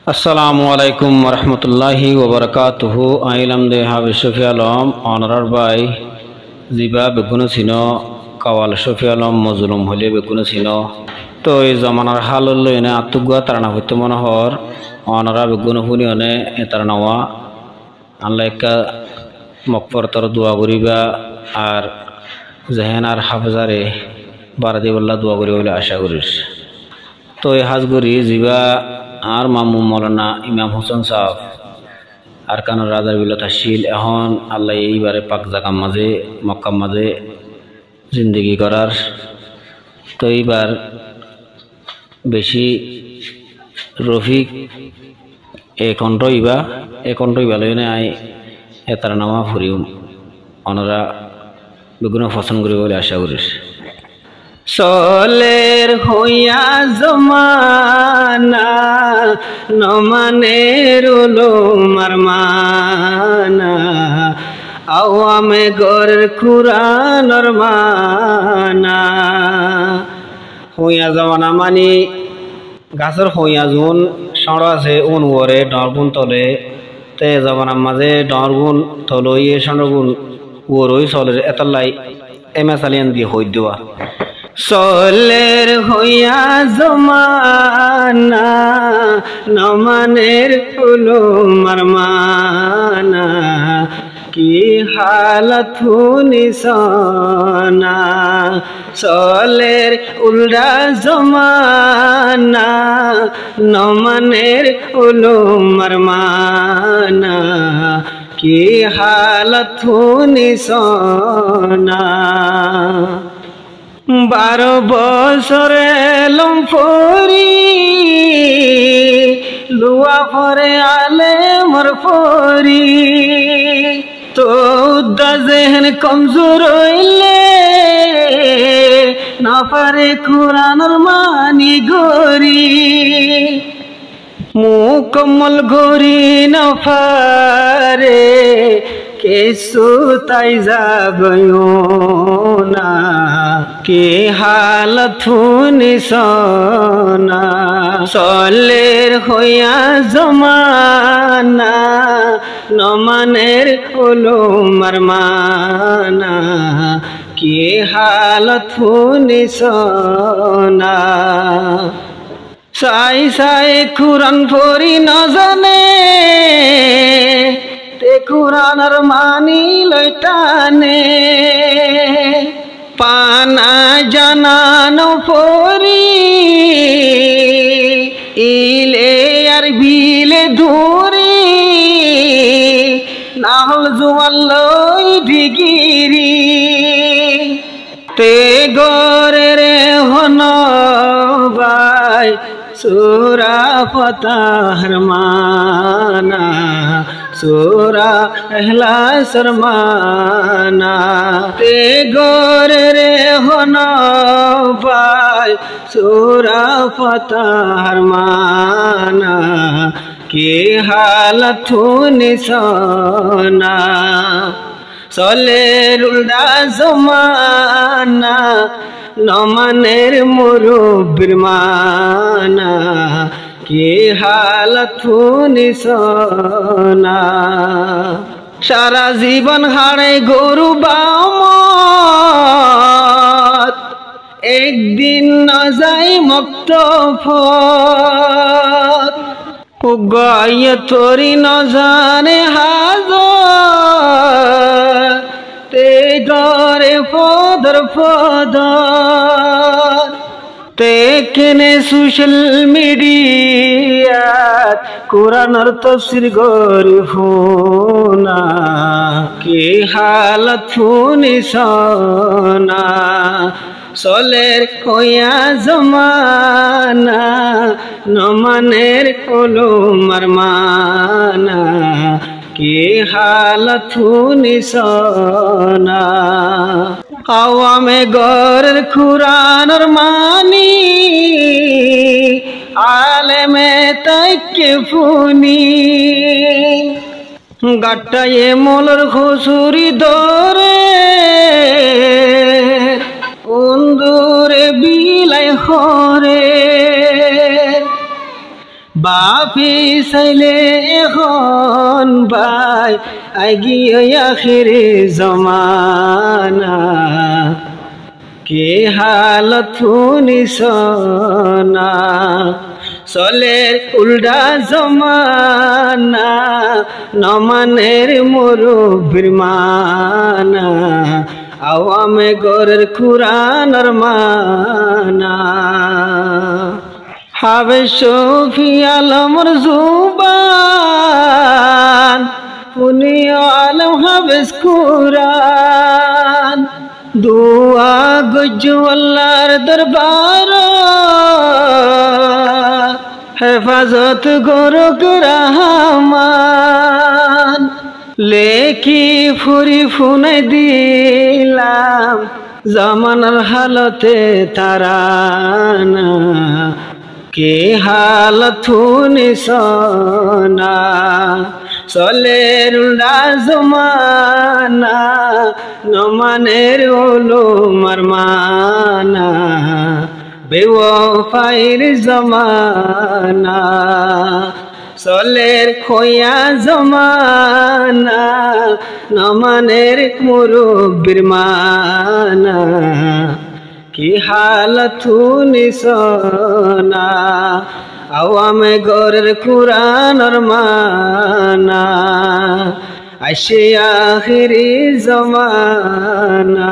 আসসালামু আলাইকুম রহমতুল্লাহি ওবরকাতুহু আইলাম দেহা শফি আলম অনারার বাই জিবা বেগুনো ছিল কাওয়াল শফি আলম মজলুম হলে বেগুনো ছিল তো এই জমানার হাল লইনে আত্মগুয়া তারানা হইতে মনোহর অনারা বেগুনো শুনি অনে তারানাওয়া আল্লাহ একা মকফরতর দোয়া করিবা আর জেহেনার হাফজারে বারাদি বল্লা দোয়া করি বলে আশা করিস তো এই হাজগুড়ি জিবা আর মামু মৌলানা ইমাম হোসেন সাহ আর কানোর রাজার বিলত আসিল এখন আল্লাহ এইবারে পাক জাগাম মাঝে মক্কাম মাঝে জিন্দগি করার তো এইবার বেশি রফিক এ কণ্ঠইবা লইনে আই এতার নামা ফুরিম অনরা বেগুনো পছন্দ করি বলে আশা করিস সলের হইয়া জমানা নমানের উলুমার মানা আওয়ামে গরের কুরআনের মানা হইয়া জমানা মানি গাছের হইয়া জুন সড় আছে উন ওরে ডরগুন তলে তে জমানার মাঝে ডরগুন তলই সড়গুন ওরই চলের এতলাই এমেসালিয়ান দিয়ে হই দেওয়া সলের হইয়া জমানা নমানের উলুমার মানা কি হালত হুনিসনা সলের উল্টা জমানা নমানের উলুমার মানা কি হালত হুনিসনা 12 বছরে লম্ফরি লুয়া ফরে আলে মর ফরি তো দজেহন কমজোর হইলে না পারে কুরআনের মানি গরি মুকম্মল গরি না পারে কেসু তাই যাবয়ো না কে হালত হুনিসনা সলের হইয়া জমানা নমানের উলুমার মানা কে হালত হুনিসনা সাই সাই কুরআন পড়ি না জানে তে কুরআনের মানি লইটানে পানা জানানো পরি ইলে আর বিলে ধরি নাহল জোয়াল লই ডিগিরি তে গরে রে হন ভাই সূরা ফাতিহার মানা সূরা ইখলাসের মানা তে গরে রে হন ভাই সূরা ফাতিহার মানা কি হালত হুনিসনা সলের উল্টা জমানা নমানের মুরব্বির মানা কি হালত হুনিসনা সারা জীবন হারে গরু বামত একদিন না যাই মক্তফত উগায় তোরি ন জানে হাজার তে গরে ফদর ফদর তে কেনে সোশ্যাল মিডিয়াত কুরআনের তাফসীর গরি ফোনা কি হালত হুনিসনা সলের হইয়া জমানা নমানের উলুমার মানা কি হালত হুনিসনা আওয়ামে গরের কুরআনের মানি আলেমে তাইকে ফুনি গাটায়ে মোলর খুসুরি দরে অন্দরে বিলাই হরে বাপি চাইলে এখন ভাই আগিয়ে আখিরে জমানা কে হালত শুনিছ না চলের উল্টা জমানা নমানের মুরব্বির মানা আওয়ামে গরের কুরআনের মানা হাবে শফি আলমর জুবান পুনি আলম হাবেস কুরআন দুয়া গজু আল্লাহর দরবার হেফাজত গরুক রহমান লেকি ফুরি ফুনে দিলাম জামানার হালতে তারানা কে হালত শুনিছ না চলের উল্টা জমানা নমানের ওলুমার মানা বেওয়াফাইর জমানা চলের খোয়া জমানা নমানের মুরব্বির মানা কি হালত শুনিছ না আওয়ামে গরের কুরআনের মানা আসে আখিরি জমানা